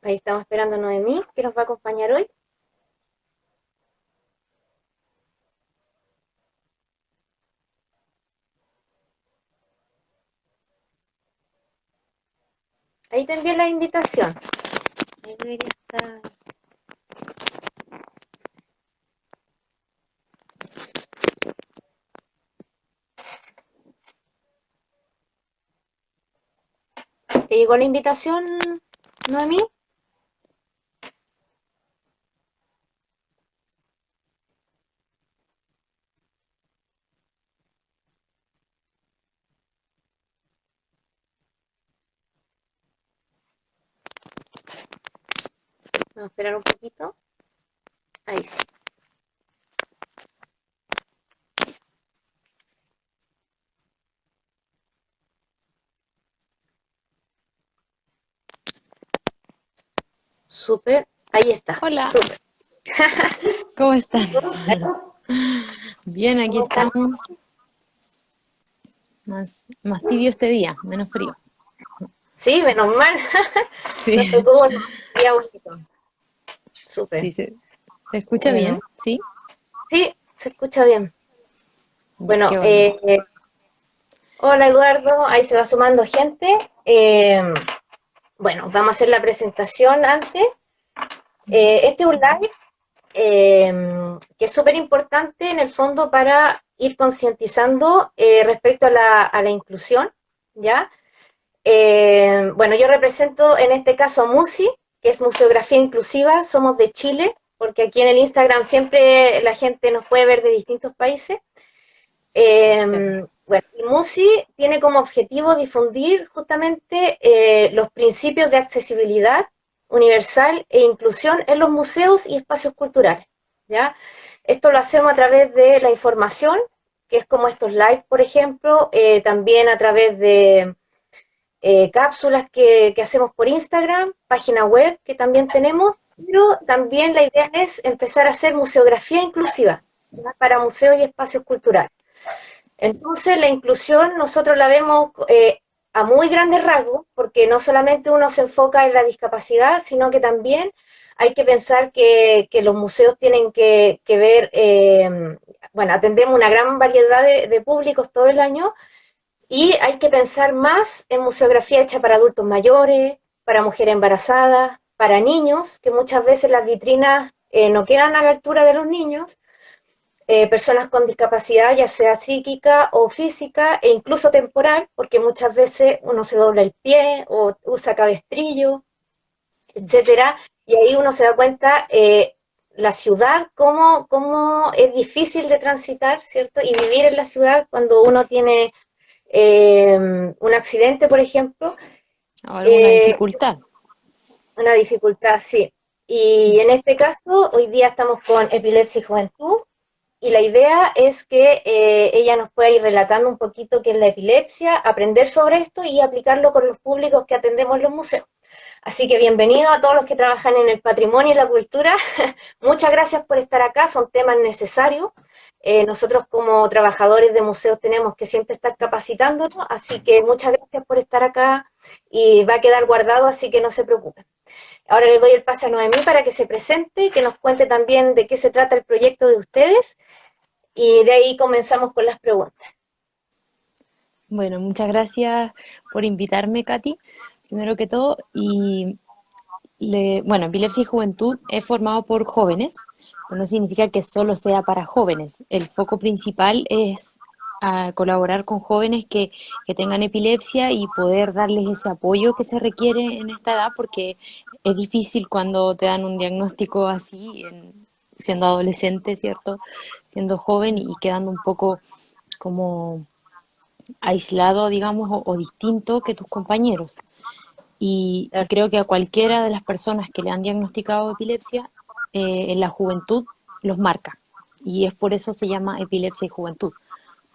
Ahí estamos esperando a Noemí, que nos va a acompañar hoy. Ahí te envié la invitación. Ahí debería estar. ¿Te llegó la invitación, Noemí? Vamos a esperar un poquito. Ahí sí. Súper. Ahí está. Hola, Súper. ¿cómo están? Bien, aquí ¿Cómo están? estamos. Más tibio este día, menos frío. Sí, menos mal. Sí, Nos tocó un día bonito. Súper. sí, ¿se escucha Bueno, bien? Sí, sí, se escucha bien. ya, Bueno, qué bueno. hola Eduardo, ahí se va sumando gente. Eh, bueno, vamos a hacer la presentación antes. Este es un live que es súper importante en el fondo para ir concientizando respecto a la inclusión, ¿ya? Bueno, yo represento en este caso a MUSI, que es Museografía Inclusiva, somos de Chile, porque aquí en el Instagram siempre la gente nos puede ver de distintos países. Claro. Bueno, y MUSI tiene como objetivo difundir justamente los principios de accesibilidad universal e inclusión en los museos y espacios culturales, ¿ya? Esto lo hacemos a través de la información, que es como estos live, por ejemplo, también a través de cápsulas que hacemos por Instagram, página web que también tenemos, pero también la idea es empezar a hacer museografía inclusiva, ¿ya? Para museos y espacios culturales. Entonces, la inclusión nosotros la vemos a muy grandes rasgos, porque no solamente uno se enfoca en la discapacidad, sino que también hay que pensar que los museos tienen que ver, bueno, atendemos una gran variedad de públicos todo el año y hay que pensar más en museografía hecha para adultos mayores, para mujeres embarazadas, para niños, que muchas veces las vitrinas no quedan a la altura de los niños, personas con discapacidad, ya sea psíquica o física, e incluso temporal, porque muchas veces uno se dobla el pie o usa cabestrillo, etcétera, y ahí uno se da cuenta la ciudad, cómo es difícil de transitar, ¿cierto? Y vivir en la ciudad cuando uno tiene un accidente, por ejemplo, ¿O alguna eh, dificultad? una dificultad, sí. Y en este caso, hoy día estamos con Epilepsia y Juventud, y la idea es que ella nos pueda ir relatando un poquito qué es la epilepsia, aprender sobre esto y aplicarlo con los públicos que atendemos en los museos. Así que bienvenido a todos los que trabajan en el patrimonio y la cultura. Muchas gracias por estar acá, son temas necesarios. Nosotros como trabajadores de museos tenemos que siempre estar capacitándonos, así que muchas gracias por estar acá y va a quedar guardado, así que no se preocupen. Ahora le doy el pase a Noemí para que se presente, que nos cuente también de qué se trata el proyecto de ustedes y de ahí comenzamos con las preguntas. Bueno, muchas gracias por invitarme, Katy, primero que todo. Bueno, Epilepsia y Juventud es formado por jóvenes, pero no significa que solo sea para jóvenes. El foco principal es colaborar con jóvenes que tengan epilepsia y poder darles ese apoyo que se requiere en esta edad, porque es difícil cuando te dan un diagnóstico así, siendo adolescente, ¿cierto? Siendo joven y quedando un poco como aislado, digamos, o distinto que tus compañeros. Y creo que a cualquiera de las personas que le han diagnosticado epilepsia, en la juventud los marca. Y es por eso se llama epilepsia y juventud,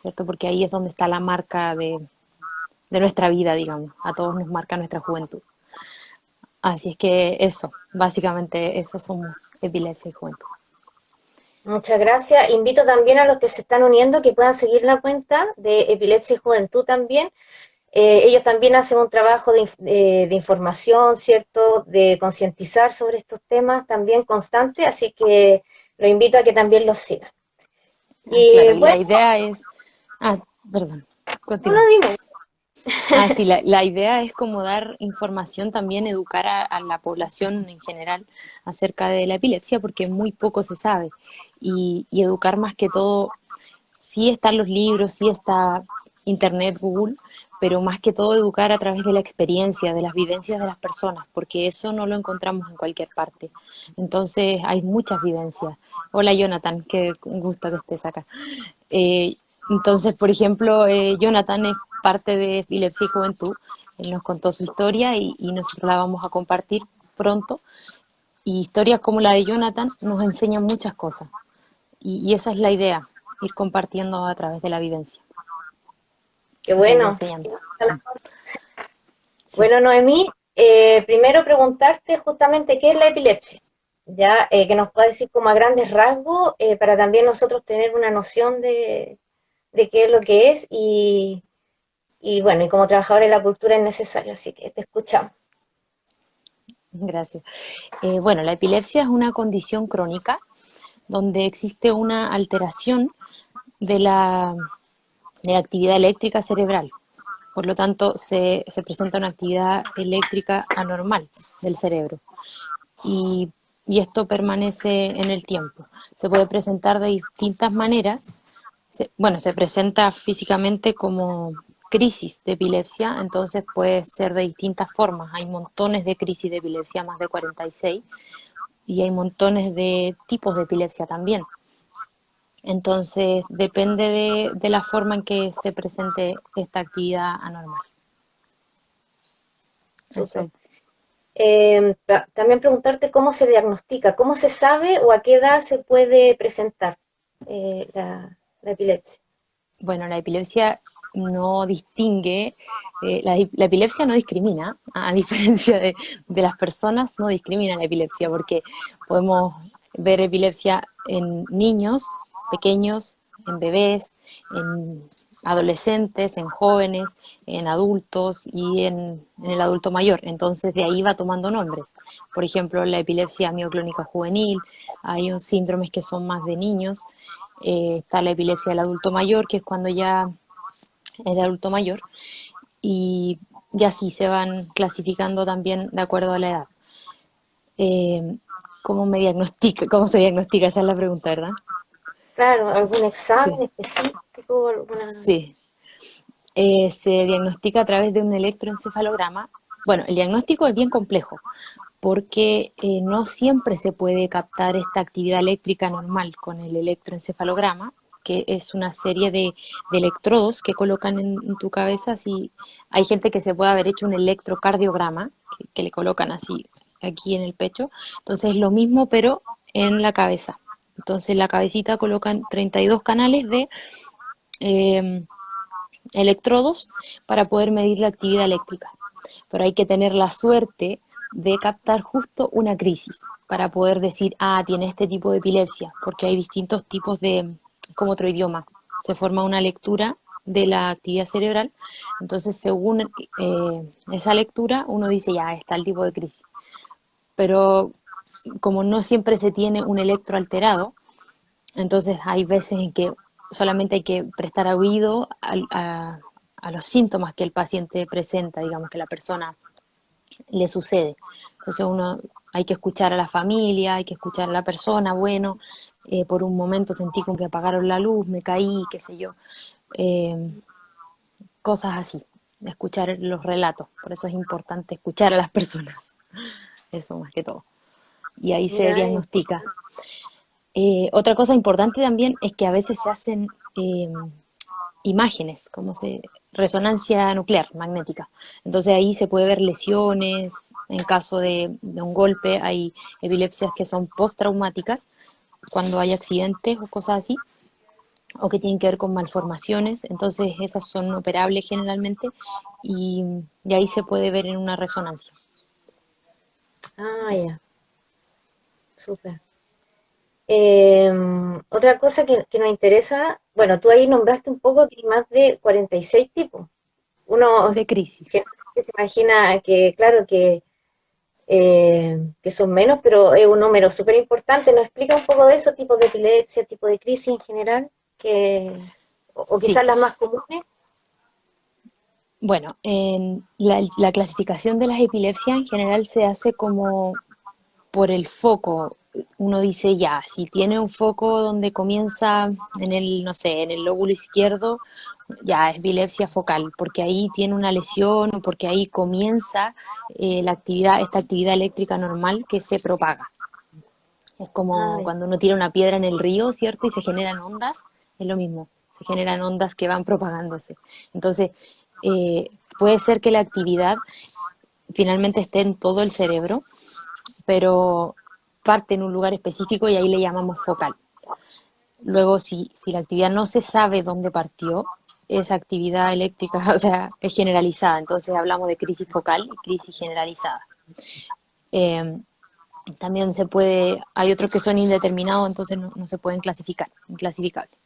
¿cierto? Porque ahí es donde está la marca de nuestra vida, digamos. A todos nos marca nuestra juventud. Así es que eso, básicamente eso somos epilepsia y juventud. Muchas gracias. Invito también a los que se están uniendo que puedan seguir la cuenta de Epilepsia y Juventud también. Ellos también hacen un trabajo de información, ¿cierto? De concientizar sobre estos temas también constante, así que los invito a que también los sigan. Ah, Y claro, y bueno, la idea es... Ah, perdón, no lo continúa. dime. Ah, sí, la idea es como dar información también, educar a la población en general acerca de la epilepsia, porque muy poco se sabe. Y educar más que todo, sí están los libros, sí está Internet, Google, pero más que todo educar a través de la experiencia, de las vivencias de las personas, porque eso no lo encontramos en cualquier parte. Entonces hay muchas vivencias. Hola Jonathan, qué gusto que estés acá. Eh, entonces, por ejemplo, Jonathan es parte de Epilepsia y Juventud. Él nos contó su historia y nosotros la vamos a compartir pronto. Y historias como la de Jonathan nos enseñan muchas cosas. Y esa es la idea, ir compartiendo a través de la vivencia Qué y seguir bueno. enseñando. Sí. Bueno, Noemí, primero preguntarte justamente qué es la epilepsia, ya que nos puedas decir como a grandes rasgos para también nosotros tener una noción de qué es lo que es y bueno, y como trabajador en la cultura es necesario, así que te escuchamos. Gracias. Bueno, la epilepsia es una condición crónica donde existe una alteración de la actividad eléctrica cerebral. Por lo tanto, se presenta una actividad eléctrica anormal del cerebro y, y esto permanece en el tiempo. Se puede presentar de distintas maneras. Bueno, se presenta físicamente como crisis de epilepsia, entonces puede ser de distintas formas. Hay montones de crisis de epilepsia, más de 46, y hay montones de tipos de epilepsia también. Entonces, depende de la forma en que se presente esta actividad anormal. Súper. Eso. También preguntarte cómo se diagnostica, cómo se sabe o a qué edad se puede presentar la epilepsia. Bueno, la epilepsia no distingue, la epilepsia no discrimina, a diferencia de las personas, no discrimina la epilepsia, porque podemos ver epilepsia en niños pequeños, en bebés, en adolescentes, en jóvenes, en adultos y en el adulto mayor. Entonces de ahí va tomando nombres. Por ejemplo, la epilepsia mioclónica juvenil, hay un síndromes que son más de niños, está la epilepsia del adulto mayor, que es cuando ya es de adulto mayor, y así se van clasificando también de acuerdo a la edad. Eh, ¿Cómo se diagnostica? Esa es la pregunta, ¿verdad? Claro, algún examen Sí, específico, alguna... sí. Se diagnostica a través de un electroencefalograma. Bueno, el diagnóstico es bien complejo porque no siempre se puede captar esta actividad eléctrica normal con el electroencefalograma, que es una serie de electrodos que colocan en tu cabeza. Así, hay gente que se puede haber hecho un electrocardiograma, que le colocan así aquí en el pecho. Entonces es lo mismo, pero en la cabeza. Entonces en la cabecita colocan 32 canales de eh, electrodos para poder medir la actividad eléctrica. Pero hay que tener la suerte de captar justo una crisis para poder decir, ah, tiene este tipo de epilepsia, porque hay distintos tipos de, como otro idioma, se forma una lectura de la actividad cerebral, entonces según esa lectura uno dice, ya, está el tipo de crisis. Pero como no siempre se tiene un electro alterado, entonces hay veces en que solamente hay que prestar oído a los síntomas que el paciente presenta, digamos que la persona le sucede. Entonces uno hay que escuchar a la familia, hay que escuchar a la persona, bueno, por un momento sentí como que apagaron la luz, me caí, qué sé yo, eh, cosas así, escuchar los relatos, por eso es importante escuchar a las personas, eso más que todo. Y ahí se Ya, diagnostica. Otra cosa importante también es que a veces se hacen imágenes, resonancia nuclear magnética. Entonces ahí se puede ver lesiones, en caso de un golpe hay epilepsias que son postraumáticas, cuando hay accidentes o cosas así, o que tienen que ver con malformaciones, entonces esas son operables generalmente y ahí se puede ver en una resonancia. Eso. ya, súper. Otra cosa que nos interesa, bueno, tú ahí nombraste un poco que hay más de 46 tipos. uno de crisis. generalmente se imagina que, claro, que son menos, pero es un número súper importante. ¿Nos explica un poco de eso, tipo de epilepsia, tipo de crisis en general? O Sí, quizás las más comunes. bueno, en la clasificación de las epilepsias en general se hace como por el foco. Uno dice ya, si tiene un foco donde comienza en el, no sé, en el lóbulo izquierdo, ya es epilepsia focal, porque ahí tiene una lesión o porque ahí comienza esta actividad eléctrica normal que se propaga. Es como Ay, cuando uno tira una piedra en el río, ¿cierto? Y se generan ondas, es lo mismo, se generan ondas que van propagándose. Entonces, puede ser que la actividad finalmente esté en todo el cerebro, pero parte en un lugar específico y ahí le llamamos focal. Luego, si la actividad no se sabe dónde partió, esa actividad eléctrica, o sea, es generalizada. Entonces hablamos de crisis focal y crisis generalizada. Eh, También hay otros que son indeterminados, entonces no se pueden clasificar, inclasificables.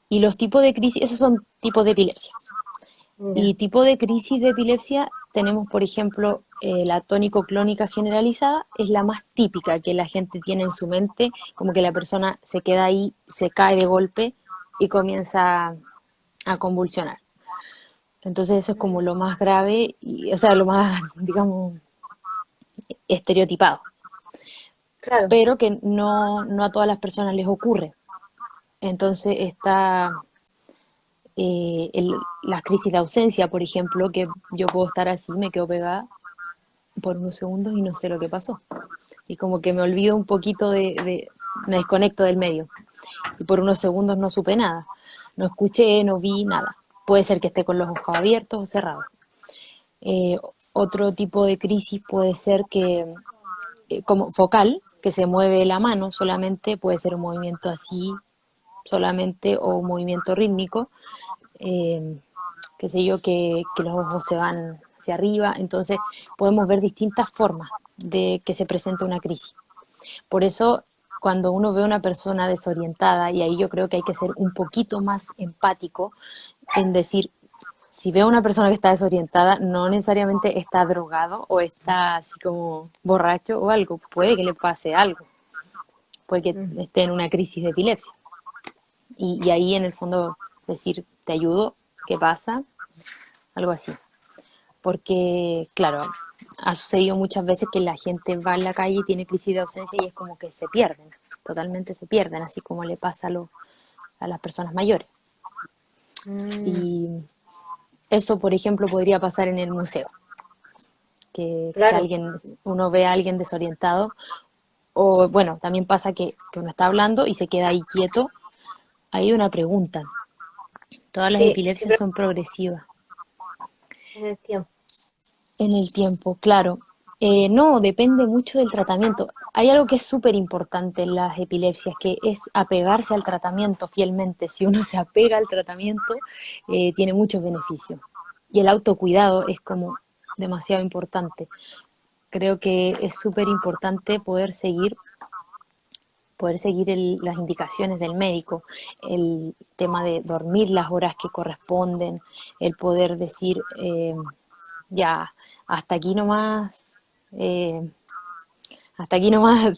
Y los tipos de crisis, esos son tipos de epilepsia. ya. Y tipo de crisis de epilepsia tenemos, por ejemplo, la tónico-clónica generalizada, es la más típica que la gente tiene en su mente, como que la persona se queda ahí, se cae de golpe y comienza a convulsionar. Entonces eso es como lo más grave, o sea, lo más, digamos, estereotipado, Claro, pero que no a todas las personas les ocurre. Entonces está las crisis de ausencia, por ejemplo, que yo puedo estar así, me quedo pegada por unos segundos y no sé lo que pasó. Y como que me olvido un poquito me desconecto del medio. Y por unos segundos no supe nada. No escuché, no vi nada. Puede ser que esté con los ojos abiertos o cerrados. Eh, Otro tipo de crisis puede ser como focal, que se mueve la mano solamente, puede ser un movimiento así solamente o un movimiento rítmico, eh, qué sé yo, que los ojos se van hacia arriba, entonces podemos ver distintas formas de que se presente una crisis. Por eso, cuando uno ve a una persona desorientada, y ahí yo creo que hay que ser un poquito más empático en decir, si veo a una persona que está desorientada, no necesariamente está drogado o está así como borracho o algo, puede que le pase algo, puede que mm, esté en una crisis de epilepsia. Y ahí en el fondo decir, te ayudo, ¿qué pasa? Algo así. Porque, claro, ha sucedido muchas veces que la gente va en la calle y tiene crisis de ausencia y es como que se pierden, totalmente se pierden, así como le pasa a las personas mayores. mm, Y eso, por ejemplo, podría pasar en el museo, que claro, uno ve a alguien desorientado, o bueno, también pasa que uno está hablando y se queda ahí quieto. Hay una pregunta, todas las sí, epilepsias son progresivas. en el tiempo. En el tiempo, claro. No, depende mucho del tratamiento. Hay algo que es súper importante en las epilepsias, que es apegarse al tratamiento fielmente. Si uno se apega al tratamiento, tiene muchos beneficios. Y el autocuidado es como demasiado importante. Creo que es súper importante poder seguir las indicaciones del médico, el tema de dormir las horas que corresponden, el poder decir, ya, hasta aquí nomás, eh, hasta aquí nomás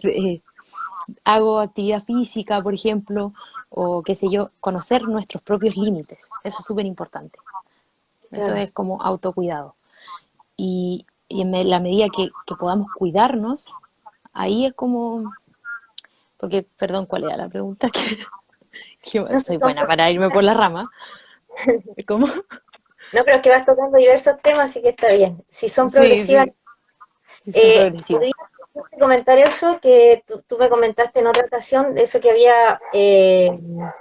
hago actividad física, por ejemplo, o qué sé yo, conocer nuestros propios límites, eso es súper importante, eso Claro. es como autocuidado. Y en la medida que podamos cuidarnos, ahí es como, porque, perdón, ¿cuál era la pregunta? No Que sé, soy buena para irme por la rama. ¿Cómo? no, pero es que vas tocando diversos temas, así que está bien. Si son Sí, progresivas, sí, sí son progresivas. ¿podrías comentar eso que tú me comentaste en otra ocasión, de eso que había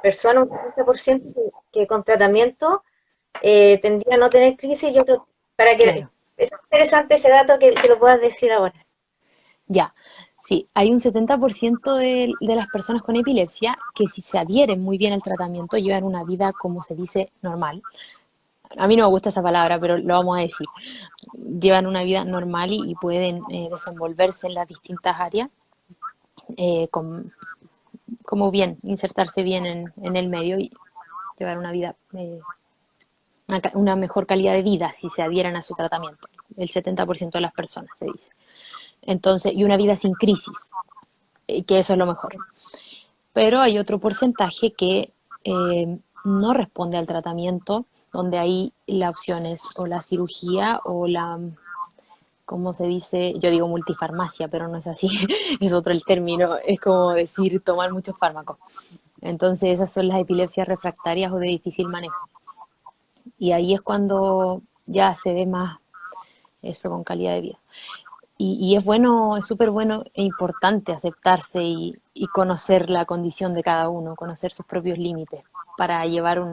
personas, un 30% que con tratamiento tendría a no tener crisis y otro, para que, Claro, es interesante ese dato que lo puedas decir ahora. ya. Sí, hay un 70% de las personas con epilepsia que si se adhieren muy bien al tratamiento llevan una vida, como se dice, normal. A mí no me gusta esa palabra, pero lo vamos a decir. Llevan una vida normal y pueden desenvolverse en las distintas áreas, eh, con- como bien, insertarse bien en el medio y llevar una vida una mejor calidad de vida si se adhieran a su tratamiento. El 70% de las personas, se dice. Entonces, y una vida sin crisis, que eso es lo mejor. Pero hay otro porcentaje que no responde al tratamiento, donde ahí la opción es o la cirugía o la, ¿cómo se dice? Yo digo multifarmacia, pero no es así, es otro el término, es como decir tomar muchos fármacos. Entonces esas son las epilepsias refractarias o de difícil manejo. Y ahí es cuando ya se ve más eso con calidad de vida. Y es bueno, es súper bueno e importante aceptarse y conocer la condición de cada uno, conocer sus propios límites para llevar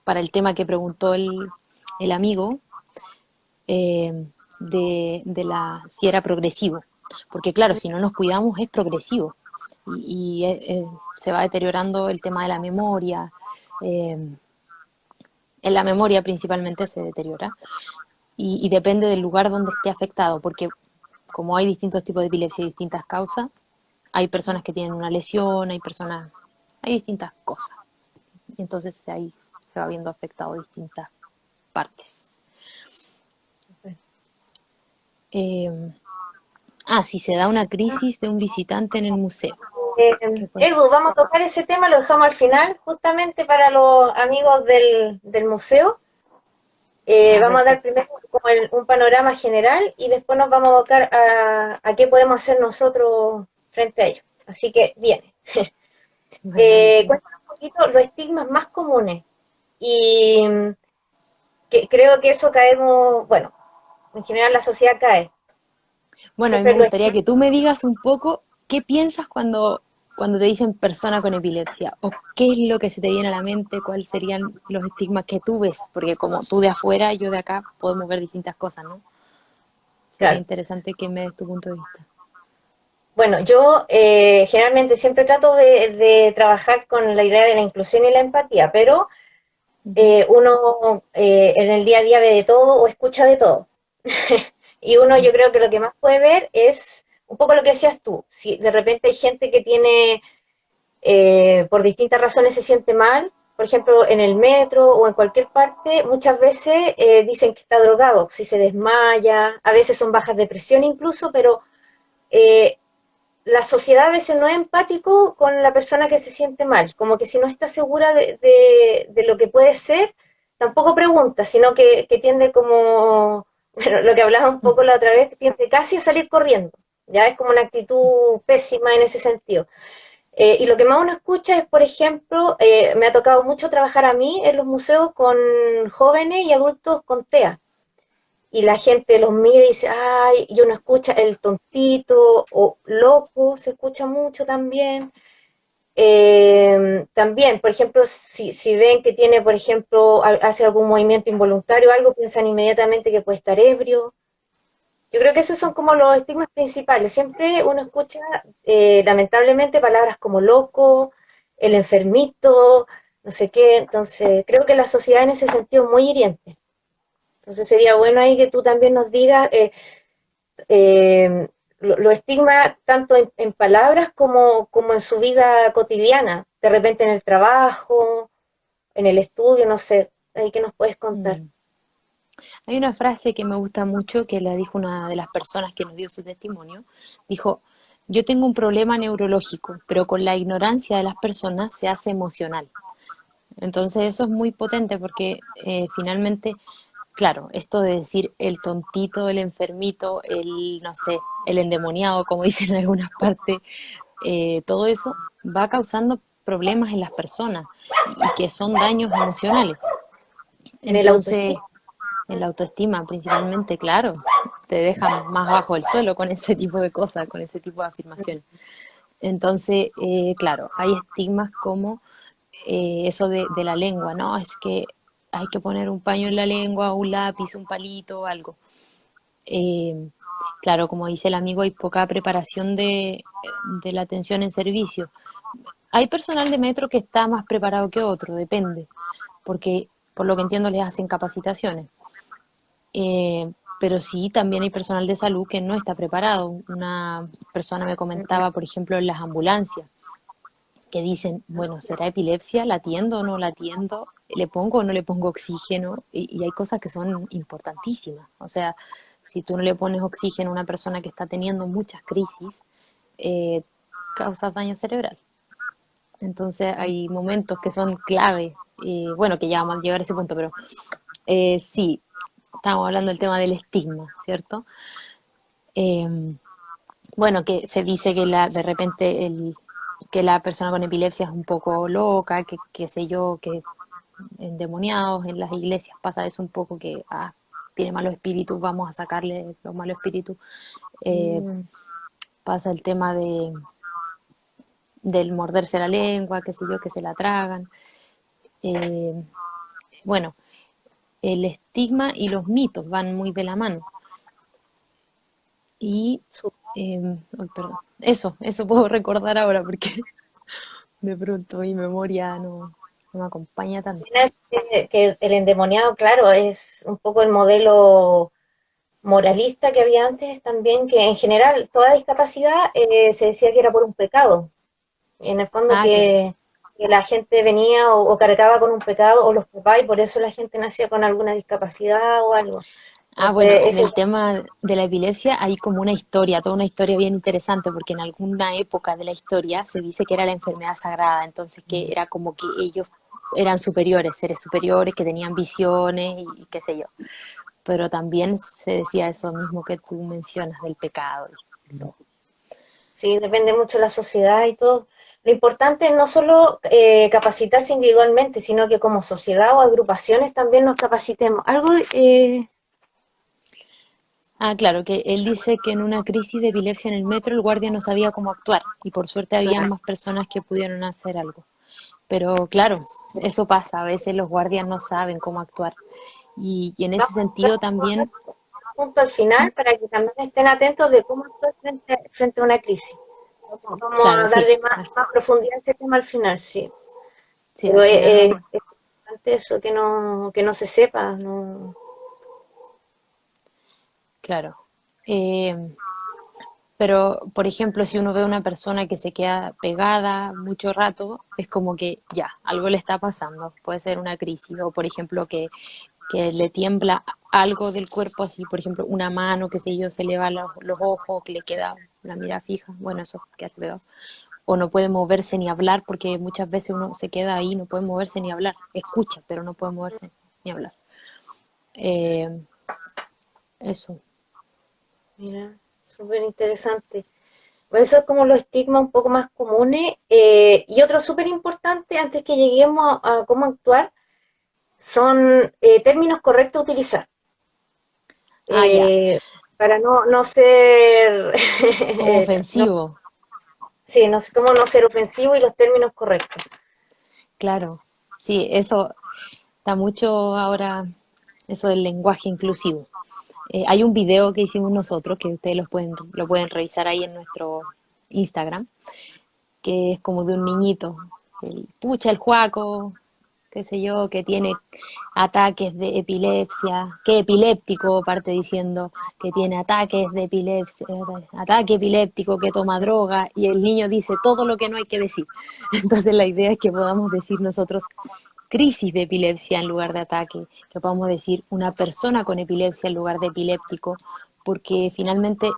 para el tema que preguntó el amigo, si era progresivo. Porque claro, si no nos cuidamos es progresivo y se va deteriorando el tema de la memoria. En la memoria principalmente se deteriora y depende del lugar donde esté afectado, porque como hay distintos tipos de epilepsia y distintas causas, hay personas que tienen una lesión, hay distintas cosas. Y entonces ahí se va viendo afectado distintas partes. Eh, si se da una crisis de un visitante en el museo. ¿Qué puede? Edu, vamos a tocar ese tema, lo dejamos al final, justamente para los amigos del museo. Vamos a dar Perfecto. primero como un panorama general y después nos vamos a abocar a qué podemos hacer nosotros frente a ello. Así que, bien. Bueno, listo. Cuéntanos un poquito los estigmas más comunes y que creo que eso caemos, bueno, en general la sociedad cae. Bueno, a mí me Siempre lo gustaría estigma. que tú me digas un poco qué piensas cuando te dicen persona con epilepsia o qué es lo que se te viene a la mente, cuáles serían los estigmas que tú ves, porque como tú de afuera, yo de acá, podemos ver distintas cosas, ¿no? Sería Claro. interesante que me des tu punto de vista. Bueno, yo generalmente siempre trato de trabajar con la idea de la inclusión y la empatía, pero Ujú. uno en el día a día ve de todo o escucha de todo. Y uno yo creo que lo que más puede ver es un poco lo que decías tú. Si de repente hay gente que tiene, por distintas razones se siente mal, por ejemplo, en el metro o en cualquier parte, muchas veces dicen que está drogado, si se desmaya, a veces son bajas de presión incluso, pero eh, la sociedad a veces no es empático con la persona que se siente mal, como que si no está segura de lo que puede ser, tampoco pregunta, sino que tiende como, bueno, lo que hablaba un poco la otra vez, tiende casi a salir corriendo, ya es como una actitud pésima en ese sentido. Y lo que más uno escucha es, por ejemplo, me ha tocado mucho trabajar a mí en los museos con jóvenes y adultos con TEA, y la gente los mira y dice, ay, y uno escucha el tontito o loco, se escucha mucho también. También, por ejemplo, si ven que tiene, por ejemplo, hace algún movimiento involuntario o algo, piensan inmediatamente que puede estar ebrio. Yo creo que esos son como los estigmas principales. Siempre uno escucha, lamentablemente, palabras como loco, el enfermito, no sé qué. Entonces, creo que la sociedad en ese sentido es muy hiriente. Entonces sería bueno ahí que tú también nos digas lo estigma tanto en palabras como en su vida cotidiana, de repente en el trabajo, en el estudio, no sé, ahí que nos puedes contar. Mm. Hay una frase que me gusta mucho que la dijo una de las personas que nos dio su testimonio. Dijo, yo tengo un problema neurológico, pero con la ignorancia de las personas se hace emocional. Entonces eso es muy potente porque finalmente, claro, esto de decir el tontito, el enfermito, el, no sé, el endemoniado, como dicen en algunas partes, todo eso va causando problemas en las personas y que son daños emocionales. En el Entonces, autoestima. en la autoestima principalmente, claro, te dejan más bajo el suelo con ese tipo de cosas, con ese tipo de afirmación. Entonces, claro, hay estigmas como eso de la lengua, ¿no? Es que hay que poner un paño en la lengua, un lápiz, un palito o algo. Eh, claro, como dice el amigo, hay poca preparación de la atención en servicio. Hay personal de metro que está más preparado que otro, depende, porque por lo que entiendo les hacen capacitaciones. Pero sí, también hay personal de salud que no está preparado. Una persona me comentaba, por ejemplo, en las ambulancias, que dicen, bueno, ¿será epilepsia? ¿La atiendo o no la atiendo? ¿Le pongo o no le pongo oxígeno? Y hay cosas que son importantísimas. O sea, si tú no le pones oxígeno a una persona que está teniendo muchas crisis, eh, causas daño cerebral. Entonces hay momentos que son clave. Bueno, que ya vamos a llegar a ese punto, pero sí, estamos hablando del tema del estigma, ¿cierto? Eh, bueno, que se dice que de repente que la persona con epilepsia es un poco loca, que qué sé yo, que endemoniados en las iglesias pasa eso un poco que tiene malos espíritus, vamos a sacarle los malos espíritus. Eh, Mm. pasa el tema del morderse la lengua, qué sé yo, que se la tragan. Eh, bueno, el estigma y los mitos van muy de la mano. Y, Su- ay, perdón, eso puedo recordar ahora porque de pronto mi memoria no me acompaña tanto. Es que el endemoniado, claro, es un poco el modelo moralista que había antes también, que en general toda discapacidad se decía que era por un pecado. En el fondo Ah, claro. que la gente venía o cargaba con un pecado, o los papás, y por eso la gente nacía con alguna discapacidad o algo. Ah, bueno, Entonces, en ese, el tema de la epilepsia hay como una historia, toda una historia bien interesante, porque en alguna época de la historia se dice que era la enfermedad sagrada, entonces que era como que ellos eran superiores, seres superiores, que tenían visiones y qué sé yo. Pero también se decía eso mismo que tú mencionas del pecado y todo. sí, depende mucho de la sociedad y todo. Lo importante es no solo capacitarse individualmente, sino que como sociedad o agrupaciones también nos capacitemos. Algo, Ah, claro, que él dice que en una crisis de epilepsia en el metro el guardia no sabía cómo actuar y por suerte había claro, más personas que pudieron hacer algo. Pero claro, eso pasa, a veces los guardias no saben cómo actuar. Y en ese vamos sentido también, a punto al final para que también estén atentos de cómo actuar frente a una crisis. Vamos claro, a sí, darle más profundidad a este tema al final, sí. sí, Pero al final, es importante eso, que no se sepa. No. claro. Eh, pero, por ejemplo, si uno ve a una persona que se queda pegada mucho rato, es como que ya, algo le está pasando, puede ser una crisis, o por ejemplo que le tiembla algo del cuerpo, así, por ejemplo, una mano, qué sé yo, se le va los ojos, que le queda la mira fija, bueno, eso que hace pegado. O no puede moverse ni hablar, porque muchas veces uno se queda ahí, no puede moverse ni hablar, escucha, pero no puede moverse ni hablar. Eh, eso. Mira, súper interesante. Bueno, eso es como los estigmas un poco más comunes. Y otro súper importante, antes que lleguemos a cómo actuar, son términos correctos a utilizar. Ah, ya, Eh, para no ser, como no, ofensivo, sí, no, cómo no ser ofensivo y los términos correctos. claro. Sí, eso está mucho ahora, eso del lenguaje inclusivo. Hay un video que hicimos nosotros, que ustedes lo pueden revisar ahí en nuestro Instagram, que es como de un niñito, pucha el Juaco, qué sé yo, que tiene ataques de epilepsia, que epiléptico, parte diciendo que tiene ataques de epilepsia, ataque epiléptico, que toma droga, y el niño dice todo lo que no hay que decir. Entonces la idea es que podamos decir nosotros crisis de epilepsia en lugar de ataque, que podamos decir una persona con epilepsia en lugar de epiléptico, porque finalmente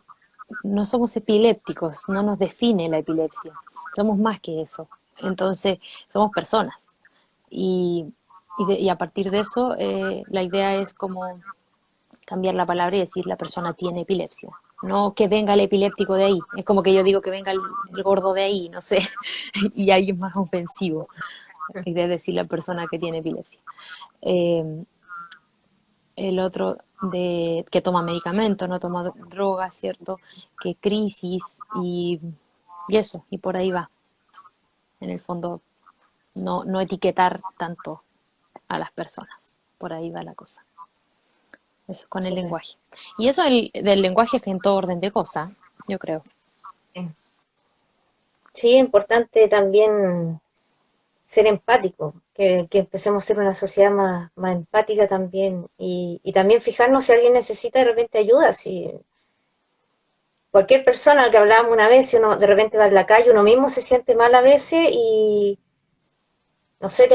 no somos epilépticos, no nos define la epilepsia, somos más que eso. Entonces, somos personas. Y, y a partir de eso, la idea es como cambiar la palabra y decir la persona tiene epilepsia. No que venga el epiléptico de ahí. Es como que yo digo que venga el gordo de ahí, no sé. Y ahí es más ofensivo. La idea es decir la persona que tiene epilepsia. Eh, el otro de que toma medicamentos, no toma drogas, ¿cierto? Que crisis y eso, y por ahí va. En el fondo, no etiquetar tanto a las personas. Por ahí va la cosa. Eso es con el Súper. lenguaje. Y eso del lenguaje es en todo orden de cosas, yo creo. Sí, es importante también ser empático, que empecemos a ser una sociedad más empática también y también fijarnos si alguien necesita de repente ayuda, si cualquier persona que hablábamos una vez, si uno de repente va en la calle, uno mismo se siente mal a veces y no sé,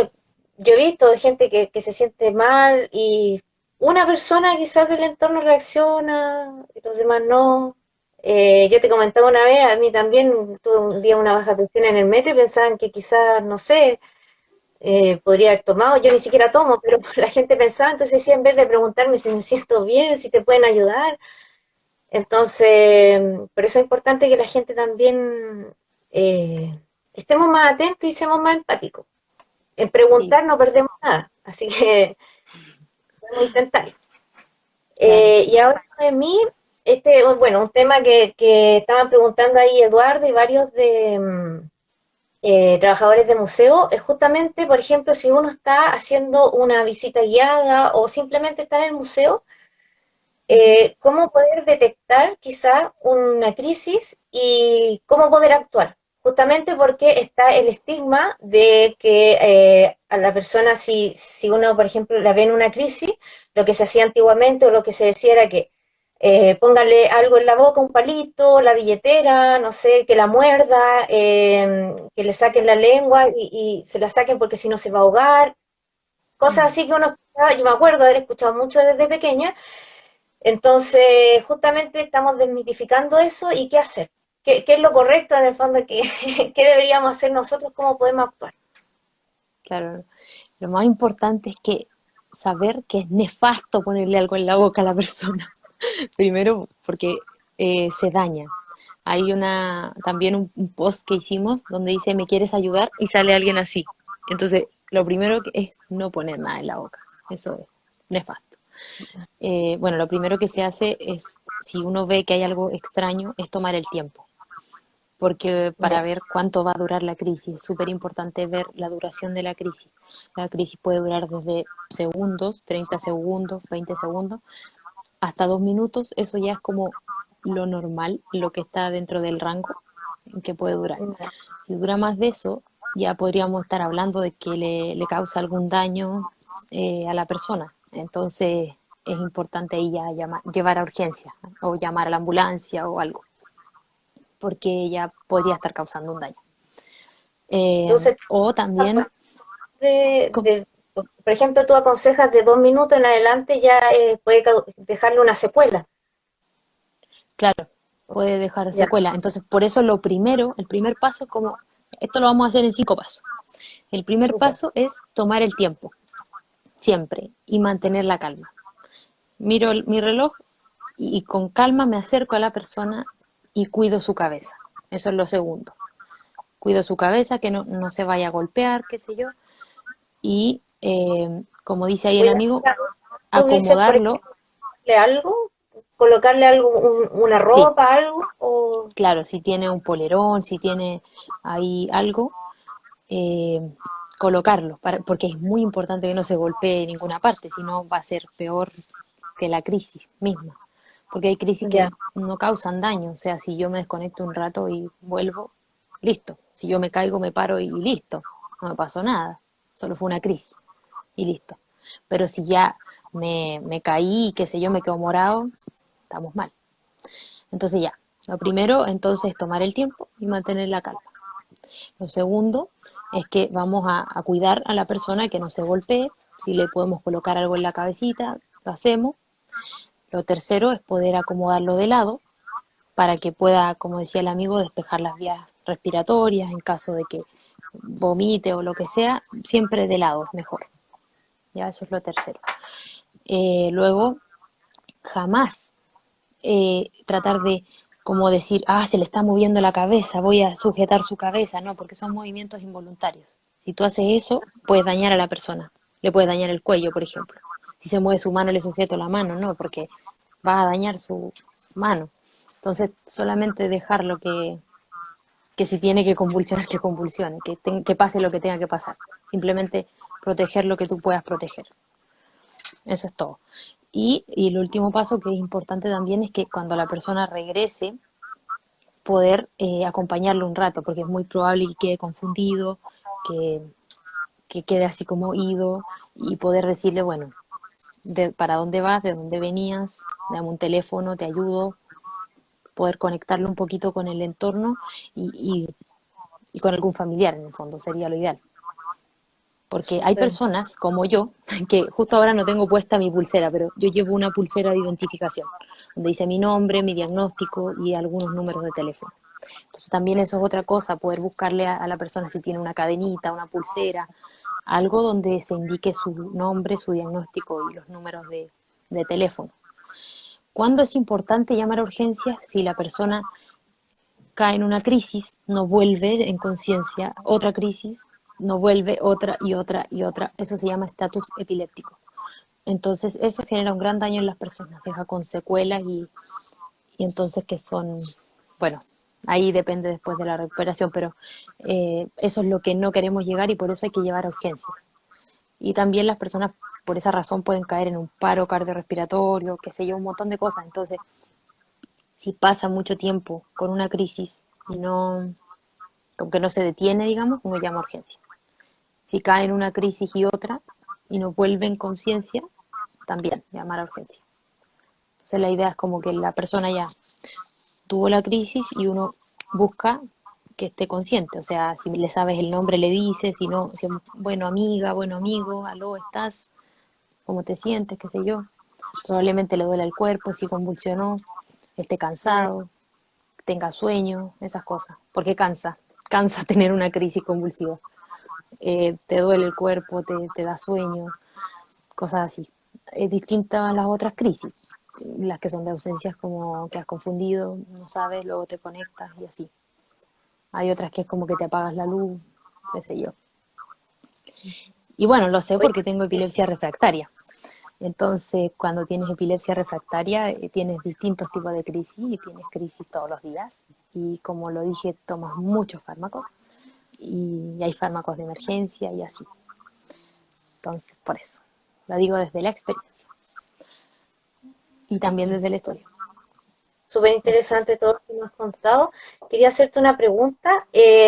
yo he visto de gente que se siente mal y una persona quizás del entorno reacciona y los demás no. Yo te comentaba una vez, a mí también tuve un día una baja presión en el metro y pensaban que quizás, no sé, podría haber tomado, yo ni siquiera tomo, pero la gente pensaba, entonces decía, en vez de preguntarme si me siento bien, si te pueden ayudar, entonces, por eso es importante que la gente también estemos más atentos y seamos más empáticos. En Sí, preguntar no perdemos nada, así que podemos intentar. claro. Y ahora de mí, bueno, un tema que estaban preguntando ahí Eduardo y varios de trabajadores de museo, es justamente, por ejemplo, si uno está haciendo una visita guiada o simplemente está en el museo, Ujú. cómo poder detectar quizá una crisis y cómo poder actuar. Justamente porque está el estigma de que a la persona, si uno, por ejemplo, la ve en una crisis, lo que se hacía antiguamente o lo que se decía era que póngale algo en la boca, un palito, la billetera, no sé, que la muerda, que le saquen la lengua y se la saquen porque si no se va a ahogar. Cosas Mm. así que uno escuchaba, yo me acuerdo haber escuchado mucho desde pequeña, entonces, justamente estamos desmitificando eso y qué hacer. ¿Qué es lo correcto en el fondo? ¿Qué deberíamos hacer nosotros? ¿Cómo podemos actuar? Claro, lo más importante es que saber que es nefasto ponerle algo en la boca a la persona. Primero, porque se daña. Hay también un post que hicimos donde dice, ¿me quieres ayudar? Y sale alguien así. Entonces, lo primero es no poner nada en la boca. Eso es nefasto. Bueno, lo primero que se hace es, si uno ve que hay algo extraño, es tomar el tiempo, porque para Ya. ver cuánto va a durar la crisis, es súper importante ver la duración de la crisis. La crisis puede durar desde segundos, 30 segundos, 20 segundos, hasta 2 minutos. Eso ya es como lo normal, lo que está dentro del rango en que puede durar. Si dura más de eso, ya podríamos estar hablando de que le causa algún daño a la persona. Entonces es importante ahí ya llevar a urgencia o llamar a la ambulancia o algo, porque ya podría estar causando un daño. Entonces, O también, por ejemplo, tú aconsejas de 2 minutos en adelante ya puede dejarle una secuela. claro, puede dejar Ya, secuela. Entonces, por eso el primer paso, como esto lo vamos a hacer en 5 pasos. El primer súper. paso es tomar el tiempo, siempre, y mantener la calma. Miro mi reloj y con calma me acerco a la persona y cuido su cabeza. Eso es lo segundo. Cuido su cabeza, que no se vaya a golpear, qué sé yo. Y, como dice ahí el Cuidado. amigo, Tú dices, por acomodarlo. ejemplo, algo, colocarle algo, una Sí, ropa, algo, o claro, si tiene un polerón, si tiene ahí algo, eh, colocarlo, porque es muy importante que no se golpee en ninguna parte, si no va a ser peor que la crisis misma. Porque hay crisis que ya, no causan daño, o sea, si yo me desconecto un rato y vuelvo, listo. Si yo me caigo, me paro y listo, no me pasó nada, solo fue una crisis y listo. Pero si ya me caí y qué sé yo, me quedo morado, estamos mal. Entonces ya, lo primero entonces es tomar el tiempo y mantener la calma. Lo segundo es que vamos a cuidar a la persona, que no se golpee. Si le podemos colocar algo en la cabecita, lo hacemos. Lo tercero es poder acomodarlo de lado para que pueda, como decía el amigo, despejar las vías respiratorias en caso de que vomite o lo que sea, siempre de lado es mejor. Ya, eso es lo tercero. Luego, jamás tratar de como decir, se le está moviendo la cabeza, voy a sujetar su cabeza, no, porque son movimientos involuntarios. Si tú haces eso, puedes dañar a la persona, le puedes dañar el cuello, por ejemplo. Si se mueve su mano, le sujeto la mano, no, porque vas a dañar su mano. Entonces, solamente dejarlo que si tiene que convulsionar, que convulsione, que pase lo que tenga que pasar. Simplemente proteger lo que tú puedas proteger. Eso es todo. Y el último paso que es importante también es que cuando la persona regrese, poder acompañarlo un rato, porque es muy probable que quede confundido, que, que quede así como ido, y poder decirle, bueno, ¿para dónde vas? ¿De dónde venías? Dame un teléfono, te ayudo, poder conectarlo un poquito con el entorno y, y con algún familiar en el fondo, sería lo ideal. Porque hay Súper. personas como yo, que justo ahora no tengo puesta mi pulsera, pero yo llevo una pulsera de identificación, donde dice mi nombre, mi diagnóstico y algunos números de teléfono. Entonces también eso es otra cosa, poder buscarle a la persona si tiene una cadenita, una pulsera, algo donde se indique su nombre, su diagnóstico y los números de teléfono. ¿Cuándo es importante llamar a urgencias? Si la persona cae en una crisis, no vuelve en conciencia, otra crisis, no vuelve otra y otra y otra. Eso se llama estatus epiléptico. Entonces eso genera un gran daño en las personas, deja con secuelas y entonces que son, bueno, ahí depende después de la recuperación, pero eso es lo que no queremos llegar y por eso hay que llevar a urgencias. Y también las personas por esa razón pueden caer en un paro cardiorrespiratorio, qué sé yo, un montón de cosas. Entonces, si pasa mucho tiempo con una crisis y no, como que no se detiene, digamos, uno llama a urgencia. Si cae en una crisis y otra y no vuelve en conciencia, también llamar a urgencia. Entonces la idea es como que la persona ya tuvo la crisis y uno busca que esté consciente, o sea, si le sabes el nombre le dices, si no, si, bueno amiga, bueno amigo, aló, ¿estás? ¿Cómo te sientes? ¿Qué sé yo? Probablemente le duele el cuerpo, si convulsionó, esté Mm, cansado, tenga sueño, esas cosas, porque cansa tener una crisis convulsiva. Te duele el cuerpo, te da sueño, cosas así. Es distinta a las otras crisis, las que son de ausencias como que has confundido, no sabes, luego te conectas y así. Hay otras que es como que te apagas la luz, qué sé yo. Y bueno, lo sé Oye, porque tengo epilepsia refractaria. Entonces, cuando tienes epilepsia refractaria, tienes distintos tipos de crisis y tienes crisis todos los días. Y como lo dije, tomas muchos fármacos y hay fármacos de emergencia y así. Entonces, por eso, lo digo desde la experiencia y también desde la historia. súper Eso. interesante todo lo que nos has contado. Quería hacerte una pregunta.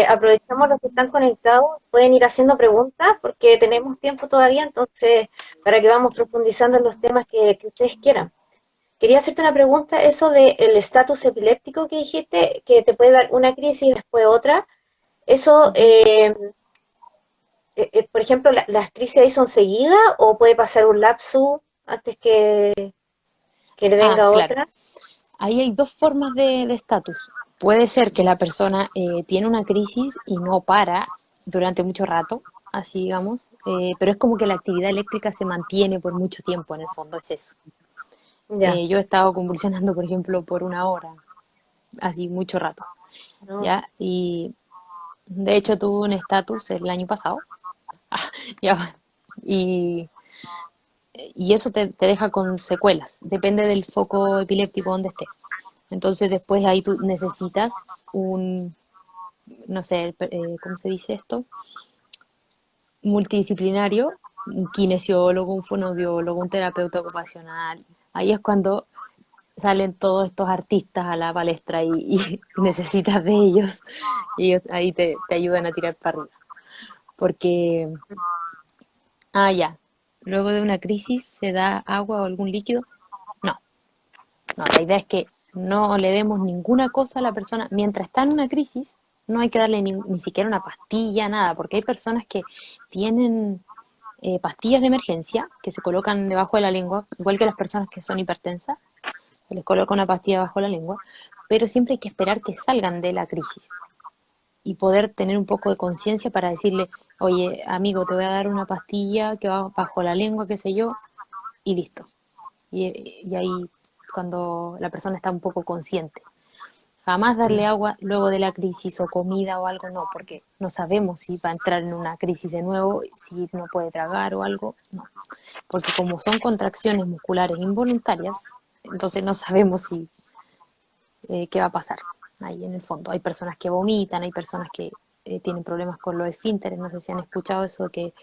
Aprovechamos los que están conectados, pueden ir haciendo preguntas porque tenemos tiempo todavía, entonces, para que vamos profundizando en los temas que ustedes quieran. Quería hacerte una pregunta, eso del estatus epiléptico que dijiste, que te puede dar una crisis y después otra. Eso, Ujú. por ejemplo, ¿las crisis ahí son seguidas o puede pasar un lapso antes que le Ah, venga claro. otra? Ahí hay dos formas de estatus. Puede ser que la persona tiene una crisis y no para durante mucho rato, así digamos, pero es como que la actividad eléctrica se mantiene por mucho tiempo, en el fondo es eso. Ya, Yo he estado convulsionando, por ejemplo, por una hora, así mucho rato, no, ¿ya? Y de hecho tuve un estatus el año pasado, ¿ya? Y, y eso te deja con secuelas, depende del foco epiléptico donde esté. Entonces después ahí tú necesitas un, no sé, ¿cómo se dice esto? Multidisciplinario, un kinesiólogo, un fonoaudiólogo, un terapeuta ocupacional. Ahí es cuando salen todos estos artistas a la palestra y necesitas de ellos y ellos ahí te ayudan a tirar para arriba. Porque, ya, luego de una crisis se da agua o algún líquido. No, no, la idea es que no le demos ninguna cosa a la persona. Mientras está en una crisis, no hay que darle ni siquiera una pastilla, nada, porque hay personas que tienen pastillas de emergencia que se colocan debajo de la lengua, igual que las personas que son hipertensas, se les coloca una pastilla bajo la lengua, pero siempre hay que esperar que salgan de la crisis y poder tener un poco de conciencia para decirle, oye, amigo, te voy a dar una pastilla que va bajo la lengua, qué sé yo, y listo. Y ahí cuando la persona está un poco consciente. Jamás darle agua luego de la crisis o comida o algo, no, porque no sabemos si va a entrar en una crisis de nuevo, si no puede tragar o algo, no. Porque como son contracciones musculares involuntarias, entonces no sabemos si qué va a pasar ahí en el fondo. Hay personas que vomitan, hay personas que tienen problemas con los esfínteres, no sé si han escuchado eso que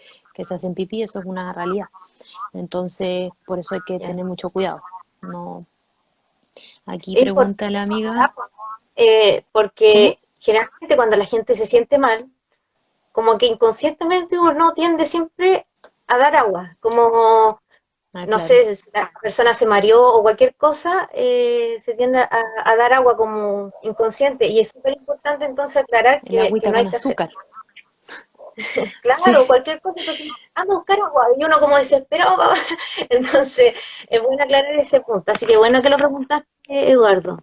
se hacen pipí, eso es una realidad. Entonces, por eso hay que ya. tener mucho cuidado. No, aquí Es pregunta importante, la amiga, ¿verdad? ¿cómo? Porque generalmente cuando la gente se siente mal, como que inconscientemente uno tiende siempre a dar agua, como Ah, no claro. sé, si la persona se mareó o cualquier cosa, se tiende a dar agua como inconsciente. Y es súper importante entonces aclarar El que agüita no con hay que hacer. azúcar. Sí, Claro, cualquier cosa, entonces, anda a buscar agua. Y uno como desesperado, papá. Entonces, es bueno aclarar ese punto. Así que bueno que lo preguntaste, Eduardo.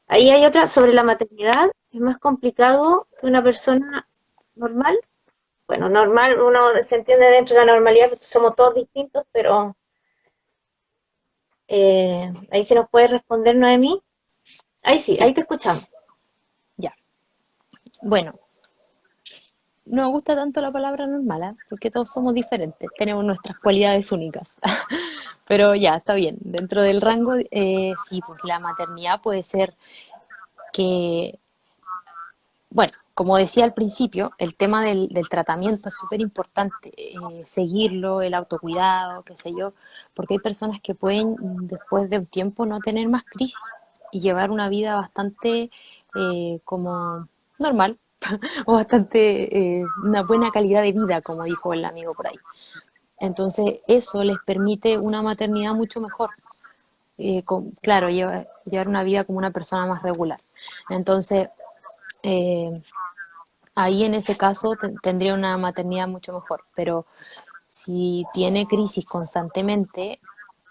Ahí hay otra sobre la maternidad. Es más complicado que una persona normal. Bueno, normal, uno se entiende dentro de la normalidad, porque somos todos distintos, pero ahí se nos puede responder Noemí. Ahí sí, sí, ahí te escuchamos. ya. Bueno, no me gusta tanto la palabra normal, ¿ah? Porque todos somos diferentes, tenemos nuestras cualidades únicas. Pero ya, está bien. Dentro del rango, sí, pues la maternidad puede ser que, bueno, como decía al principio, el tema del tratamiento es súper importante, seguirlo, el autocuidado, qué sé yo, porque hay personas que pueden después de un tiempo no tener más crisis y llevar una vida bastante como normal o bastante una buena calidad de vida, como dijo el amigo por ahí. Entonces eso les permite una maternidad mucho mejor, claro, llevar una vida como una persona más regular. Entonces, eh, ahí en ese caso tendría una maternidad mucho mejor, pero si tiene crisis constantemente,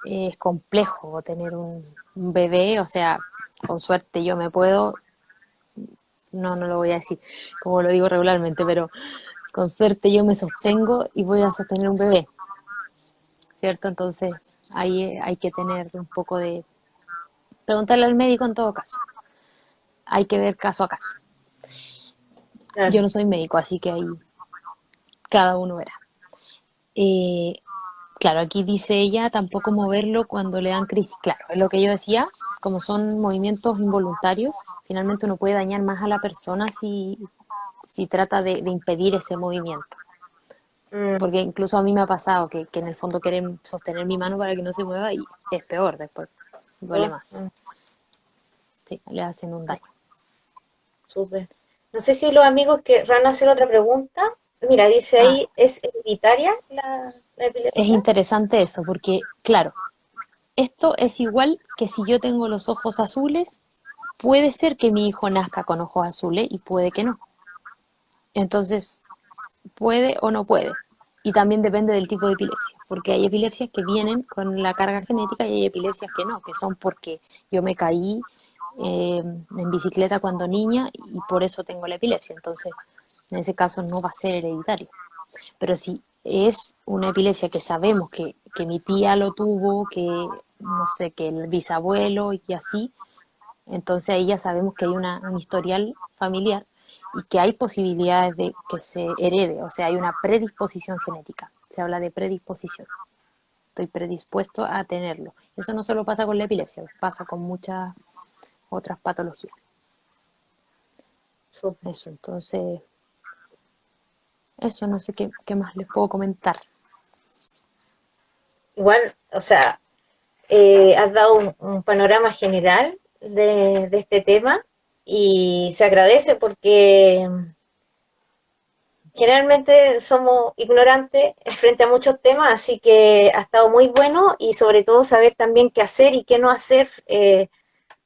es complejo tener un bebé, o sea, con suerte yo me puedo, no, no lo voy a decir como lo digo regularmente, pero con suerte yo me sostengo y voy a sostener un bebé, ¿cierto? Entonces ahí hay que tener un poco de, preguntarle al médico en todo caso, hay que ver caso a caso. Yo Claro. no soy médico, así que ahí cada uno verá. Eh, Claro, aquí dice ella tampoco moverlo cuando le dan crisis. Claro, es lo que yo decía, como son movimientos involuntarios, finalmente uno puede dañar más a la persona si trata de impedir ese movimiento. Mm, Porque incluso a mí me ha pasado que en el fondo quieren sostener mi mano para que no se mueva y es peor después, duele oh, más. Sí, le hacen un daño. súper. No sé si los amigos querrán hacer otra pregunta. Mira, dice Ah, ahí, ¿es hereditaria la es epilepsia? interesante eso, porque claro, esto es igual que si yo tengo los ojos azules, puede ser que mi hijo nazca con ojos azules y puede que no. Entonces, puede o no puede. Y también depende del tipo de epilepsia, porque hay epilepsias que vienen con la carga genética y hay epilepsias que no, que son porque yo me caí en bicicleta cuando niña y por eso tengo la epilepsia. Entonces, en ese caso no va a ser hereditario. Pero si es una epilepsia que sabemos que mi tía lo tuvo, que no sé, que el bisabuelo y así, entonces ahí ya sabemos que hay un historial familiar y que hay posibilidades de que se herede, o sea, hay una predisposición genética. Se habla de predisposición. Estoy predispuesto a tenerlo. Eso no solo pasa con la epilepsia, pasa con muchas otras patologías. Súper. Eso, entonces, eso no sé qué más les puedo comentar. Igual, o sea, has dado un panorama general de este tema y se agradece porque generalmente somos ignorantes frente a muchos temas, así que ha estado muy bueno y sobre todo saber también qué hacer y qué no hacer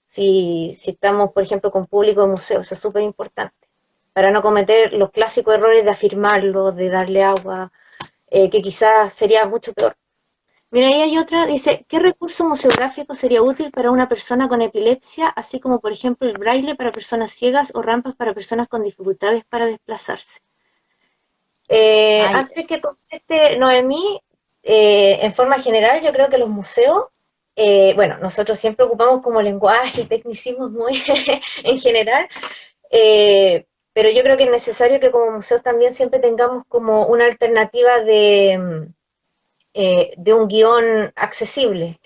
si estamos, por ejemplo, con público de museos, eso es súper importante, para no cometer los clásicos errores de afirmarlo, de darle agua, que quizás sería mucho peor. Mira, ahí hay otra, dice, ¿qué recurso museográfico sería útil para una persona con epilepsia, así como por ejemplo el braille para personas ciegas o rampas para personas con dificultades para desplazarse? Ay, Antes que conteste Noemí, en forma general, yo creo que los museos, bueno, nosotros siempre ocupamos como lenguaje y tecnicismos muy en general, pero yo creo que es necesario que como museos también siempre tengamos como una alternativa de un guión accesible,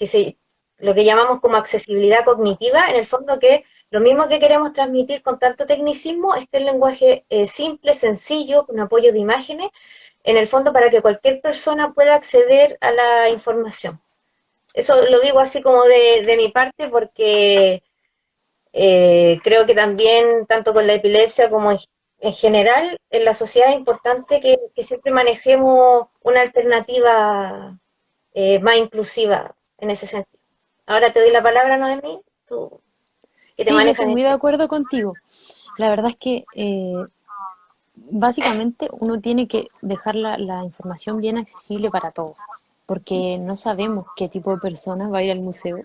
lo que llamamos como accesibilidad cognitiva, en el fondo que lo mismo que queremos transmitir con tanto tecnicismo, este lenguaje simple, sencillo, con apoyo de imágenes, en el fondo para que cualquier persona pueda acceder a la información. Eso lo digo así como de mi parte porque creo que también, tanto con la epilepsia como en general, en la sociedad es importante que siempre manejemos una alternativa más inclusiva en ese sentido. Ahora te doy la palabra, Noemí, tú que te Sí, yo manejas estoy en muy de este. acuerdo contigo. La verdad es que básicamente uno tiene que dejar la información bien accesible para todos, porque no sabemos qué tipo de persona va a ir al museo.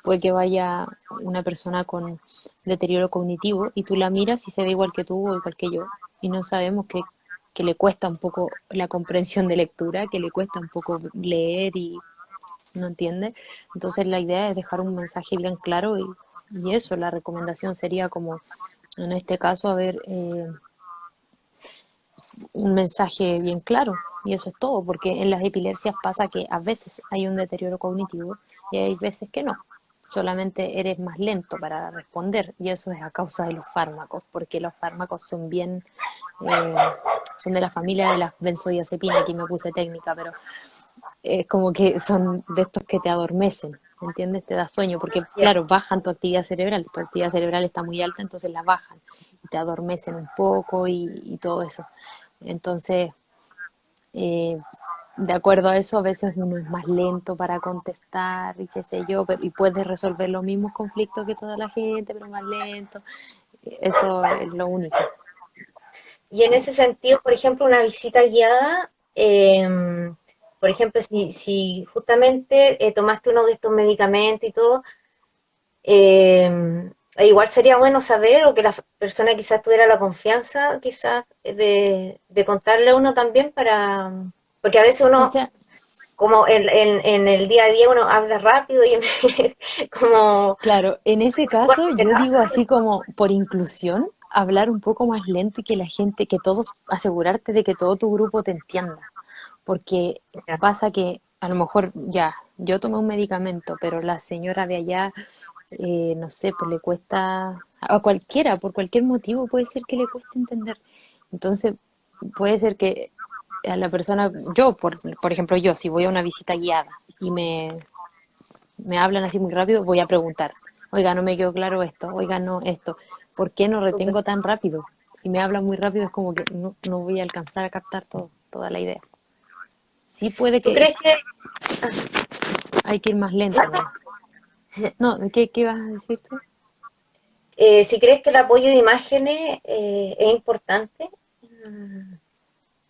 Puede que vaya una persona con deterioro cognitivo y tú la miras y se ve igual que tú o igual que yo, y no sabemos que le cuesta un poco la comprensión de lectura, que le cuesta un poco leer y no entiende. Entonces la idea es dejar un mensaje bien claro y eso, la recomendación sería como en este caso, a ver, un mensaje bien claro. Y eso es todo, porque en las epilepsias pasa que a veces hay un deterioro cognitivo y hay veces que no. Solamente eres más lento para responder y eso es a causa de los fármacos, porque los fármacos son bien, eh, son de la familia de las benzodiazepinas, aquí me puse técnica, pero es como que son de estos que te adormecen, ¿entiendes? Te da sueño, porque Ya. claro, bajan tu actividad cerebral está muy alta, entonces la bajan y te adormecen un poco y todo eso. Entonces, eh, de acuerdo a eso, a veces uno es más lento para contestar y qué sé yo, y puedes resolver los mismos conflictos que toda la gente, pero más lento. Eso es lo único. Y en ese sentido, por ejemplo, una visita guiada, por ejemplo, si justamente tomaste uno de estos medicamentos y todo, igual sería bueno saber o que la persona quizás tuviera la confianza quizás de contarle a uno también para, porque a veces O uno, sea, como en el día a día uno habla rápido y como claro, en ese caso yo digo así como por inclusión, hablar un poco más lento y que la gente, que todos, asegurarte de que todo tu grupo te entienda. Porque ya, pasa que a lo mejor ya, yo tomé un medicamento, pero la señora de allá, no sé, pues le cuesta, a cualquiera, por cualquier motivo puede ser que le cueste entender. Entonces, puede ser que a la persona, yo, por ejemplo, yo, si voy a una visita guiada y me hablan así muy rápido, voy a preguntar, oiga, no me quedó claro esto, oiga, no esto, ¿por qué no súper. retengo tan rápido? Si me hablan muy rápido es como que no voy a alcanzar a captar toda la idea. Sí puede ¿Tú que crees que, hay que ir más lento, ¿no? No, ¿qué vas a decir tú? si crees que el apoyo de imágenes es importante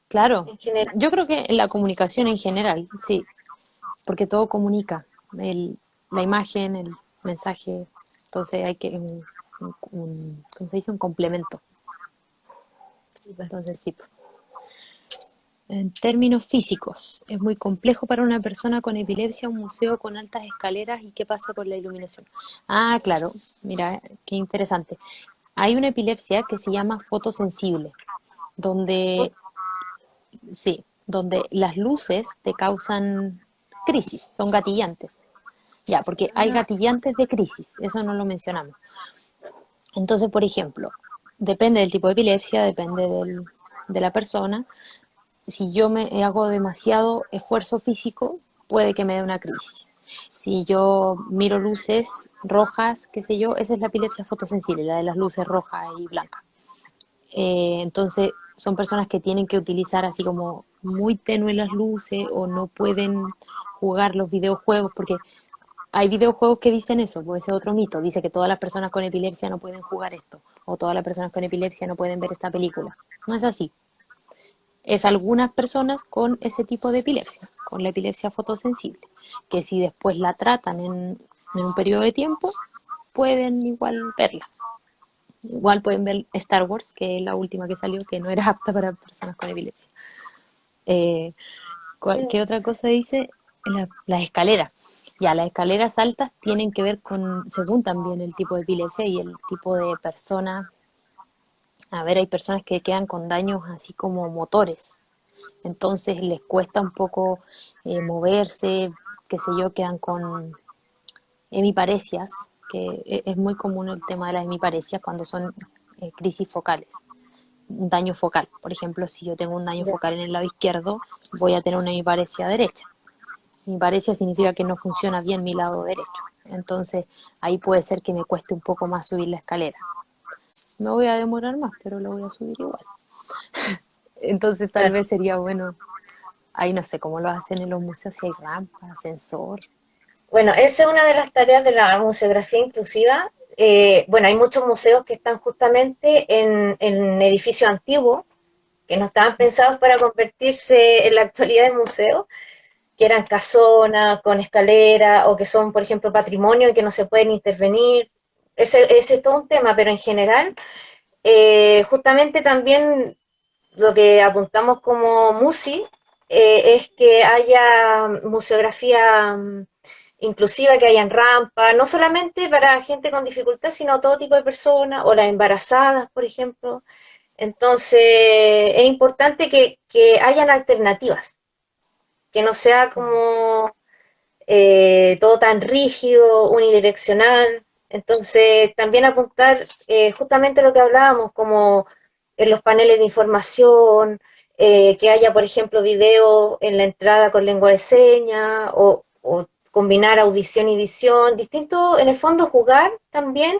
Claro, en general? yo creo que en la comunicación en general, sí, porque todo comunica, la imagen, el mensaje, entonces hay que ¿cómo se dice? Un complemento. Entonces sí. En términos físicos, es muy complejo para una persona con epilepsia un museo con altas escaleras y qué pasa con la iluminación. Ah, claro, mira, qué interesante. Hay una epilepsia que se llama fotosensible, donde sí, donde las luces te causan crisis, son gatillantes. Ya, porque hay Ah, gatillantes de crisis, eso no lo mencionamos. Entonces, por ejemplo, depende del tipo de epilepsia, depende de la persona. Si yo me hago demasiado esfuerzo físico, puede que me dé una crisis. Si yo miro luces rojas, qué sé yo, esa es la epilepsia fotosensible, la de las luces rojas y blancas. Entonces son personas que tienen que utilizar así como muy tenue las luces o no pueden jugar los videojuegos porque hay videojuegos que dicen eso, pues ese es otro mito, dice que todas las personas con epilepsia no pueden jugar esto o todas las personas con epilepsia no pueden ver esta película. No es así. Es algunas personas con ese tipo de epilepsia, con la epilepsia fotosensible, que si después la tratan en un periodo de tiempo, pueden igual verla. Igual pueden ver Star Wars, que es la última que salió, que no era apta para personas con epilepsia. Eh, ¿Qué otra cosa dice? Las escaleras. Ya, las escaleras altas tienen que ver con, según también el tipo de epilepsia y el tipo de persona. A ver, hay personas que quedan con daños así como motores. Entonces les cuesta un poco moverse, qué sé yo, quedan con hemiparesias, que es muy común el tema de las hemiparesias cuando son crisis focales. Un daño focal. Por ejemplo, si yo tengo un daño ya. focal en el lado izquierdo, voy a tener una hemiparesia derecha. Hemiparesia significa que no funciona bien mi lado derecho. Entonces, ahí puede ser que me cueste un poco más subir la escalera. Me voy a demorar más, pero lo voy a subir igual. Entonces, tal Claro. vez sería bueno. ahí no sé cómo lo hacen en los museos, si hay rampa, ascensor. Bueno, esa es una de las tareas de la museografía inclusiva. Bueno, hay muchos museos que están justamente en edificios antiguos, que no estaban pensados para convertirse en la actualidad en museo, que eran casonas con escalera o que son, por ejemplo, patrimonio y que no se pueden intervenir. Ese es todo un tema, pero en general, justamente también lo que apuntamos como MUSI es que haya museografía inclusiva, que hayan rampas, no solamente para gente con dificultad, sino todo tipo de personas, o las embarazadas, por ejemplo. Entonces, es importante que hayan alternativas, que no sea Claro. como todo tan rígido, unidireccional. Entonces, también apuntar justamente lo que hablábamos, como en los paneles de información, que haya, por ejemplo, video en la entrada con lengua de señas, o combinar audición y visión, distinto, en el fondo, jugar también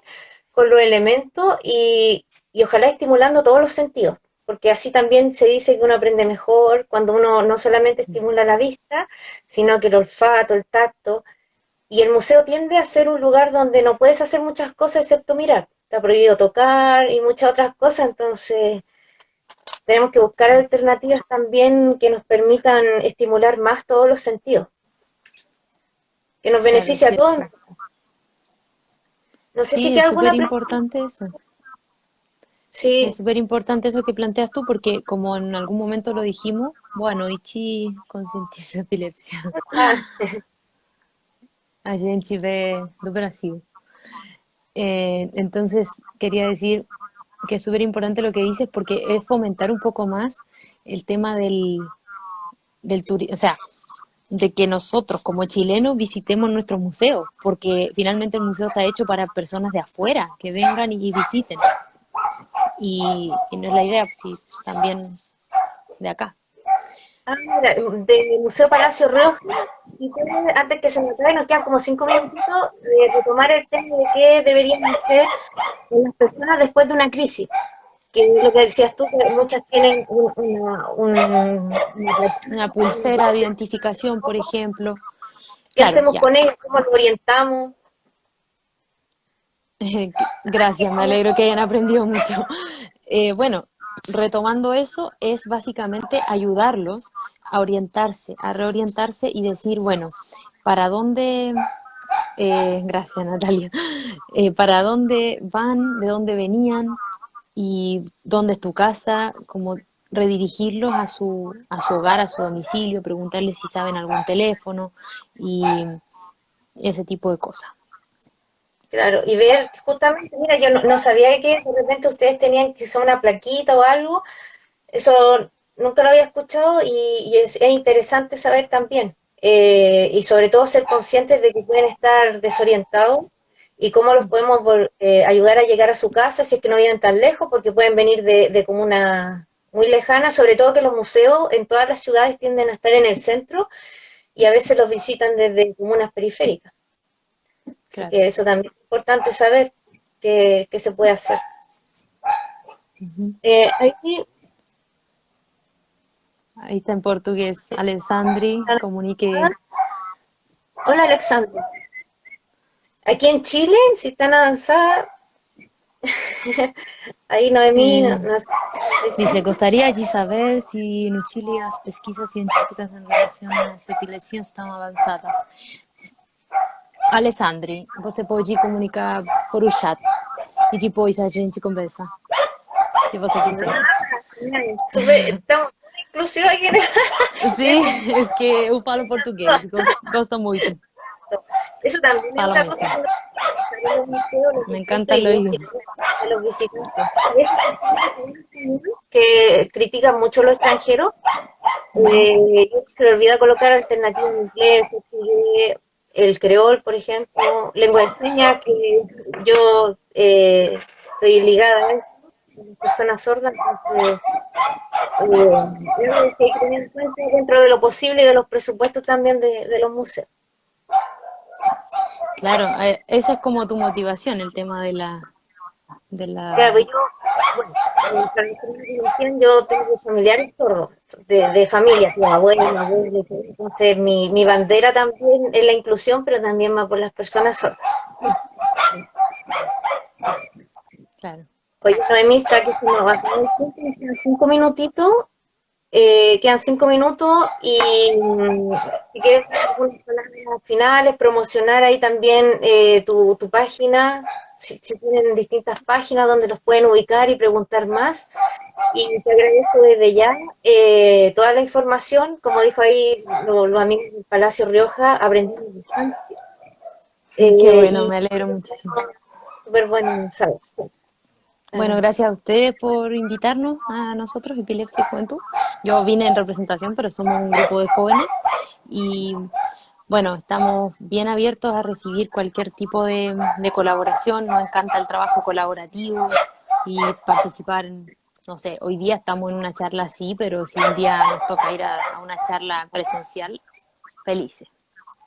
con los elementos y ojalá estimulando todos los sentidos, porque así también se dice que uno aprende mejor cuando uno no solamente estimula la vista, sino que el olfato, el tacto. Y el museo tiende a ser un lugar donde no puedes hacer muchas cosas excepto mirar. Está prohibido tocar y muchas otras cosas, entonces tenemos que buscar alternativas también que nos permitan estimular más todos los sentidos, que nos Claro, es beneficie a todos. cierto. No sé si Sí, queda es alguna súper pregunta. importante eso. Es Sí. súper importante eso que planteas tú porque como en algún momento lo dijimos, bueno, Ichi concientiza epilepsia. Ah, A gente ve do Brasil. Entonces, quería decir que es súper importante lo que dices porque es fomentar un poco más el tema del turismo, o sea, de que nosotros como chilenos visitemos nuestros museos, porque finalmente el museo está hecho para personas de afuera, que vengan y visiten. Y no es la idea, pues sí, también de acá. mira, del Museo Palacio Rioja, y antes que se me acabe, nos quedan como 5 minutitos de retomar el tema de qué deberían hacer las personas después de una crisis, que es lo que decías tú, que muchas tienen una Una platita, pulsera de identificación, por ejemplo. ¿qué Claro, hacemos ya. con ellos? ¿Cómo lo orientamos? Gracias, me alegro que hayan aprendido mucho. Bueno, retomando eso, es básicamente ayudarlos a orientarse, a reorientarse y decir, bueno, ¿para dónde? Gracias, Natalia. ¿Para dónde van? ¿De dónde venían? ¿Y dónde es tu casa? Como redirigirlos a su hogar, a su domicilio, preguntarles si saben algún teléfono y ese tipo de cosas. Claro, y ver justamente, mira, yo no sabía que de repente ustedes tenían quizá una plaquita o algo, eso nunca lo había escuchado y es interesante saber también. Y sobre todo ser conscientes de que pueden estar desorientados y cómo los podemos ayudar a llegar a su casa si es que no viven tan lejos, porque pueden venir de comunas muy lejanas, sobre todo que los museos en todas las ciudades tienden a estar en el centro y a veces los visitan desde comunas periféricas. Así Claro. que eso también es importante saber que se puede hacer. Ujú. Ahí, Ahí está en portugués. Alessandri, comunique. hola Alexander. Aquí en Chile, si están avanzadas, ahí Noemí Eh, nos Dice, decía, gostaria de saber se no Chile as pesquisas científicas em relação às epilepsias estão avançadas. Alessandri, você pode comunicar por o chat e depois a gente conversa, se você quiser. estamos muy inclusivos aquí en Sim, é que eu falo português, gosto muito, Eso también es falo otra cosa mesmo. que en los museos, los Me distintos encanta lo idiomas idioma. de los visitantes. A veces que critican mucho los extranjeros, Uhum. se le olvida colocar alternativas en inglés, portugués, el creol, por ejemplo, lengua de señas, que yo estoy ligada a eso, a las personas sordas, entonces es algo que hay que tener en cuenta dentro de lo posible y de los presupuestos también de los museos. Claro, esa es como tu motivación, el tema de la de Claro, la... pues yo, bueno, para los que no me conocían, yo tengo familiares sordos, de familia, mi abuelo, abuelo, y todo. Entonces mi bandera también es la inclusión, pero también va por las personas sordas. Claro. Oye, Noemí, está que se nos va a acabar el tiempo, nos quedan 5 minutitos, quedan 5 minutos y si quieres dar algunas palabras finales, promocionar ahí también tu página, si tienen distintas páginas donde los pueden ubicar y preguntar más. Y te agradezco desde ya toda la información, como dijo ahí los amigos del Palacio Rioja, aprendimos bastante Qué bueno, y me alegro muchísimo. súper bueno saber. Bueno, Ah, gracias a ustedes por invitarnos a nosotros, Epilepsia y Juventud. Yo vine en representación, pero somos un grupo de jóvenes y bueno, estamos bien abiertos a recibir cualquier tipo de colaboración. Nos encanta el trabajo colaborativo y participar en, no sé, hoy día estamos en una charla así, pero si un día nos toca ir a una charla presencial, felices.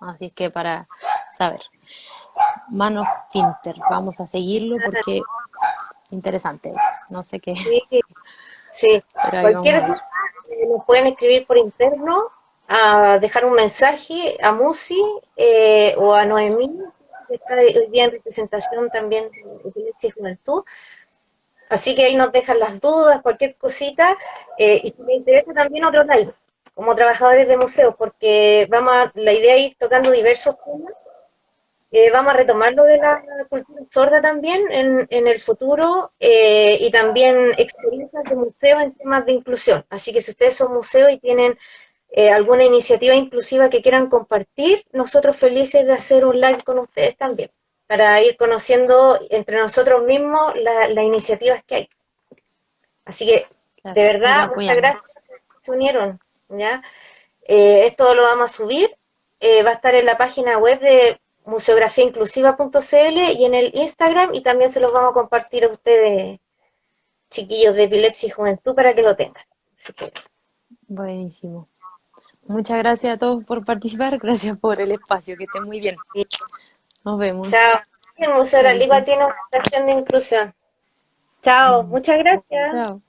Así es que para saber, Man of Finter, vamos a seguirlo porque interesante. No sé qué, sí, sí. pero ahí vamos Cualquier a ver. duda nos pueden escribir por interno, a dejar un mensaje a Musi o a Noemí, que está hoy día en representación también de Epilepsia y Juventud. Así que ahí nos dejan las dudas, cualquier cosita. Y si les interesa también otro live, como trabajadores de museos, porque la idea es ir tocando diversos temas. Vamos a retomar lo de la cultura sorda también en el futuro y también experiencias de museo en temas de inclusión. Así que si ustedes son museos y tienen alguna iniciativa inclusiva que quieran compartir, nosotros felices de hacer un live con ustedes también, para ir conociendo entre nosotros mismos las iniciativas que hay. Así que, Claro, de ir verdad, muchas apoyando. gracias por que se unieron, ¿ya? Esto lo vamos a subir, va a estar en la página web de museografiainclusiva.cl y en el Instagram, y también se los vamos a compartir a ustedes, chiquillos de Epilepsia y Juventud, para que lo tengan. Así que, Buenísimo. Muchas gracias a todos por participar, gracias por el espacio, que estén muy bien. sí. Nos vemos. Chao. El Museo de la Ligua Chaito. tiene una sección de inclusión. Chao, muchas gracias. Chao.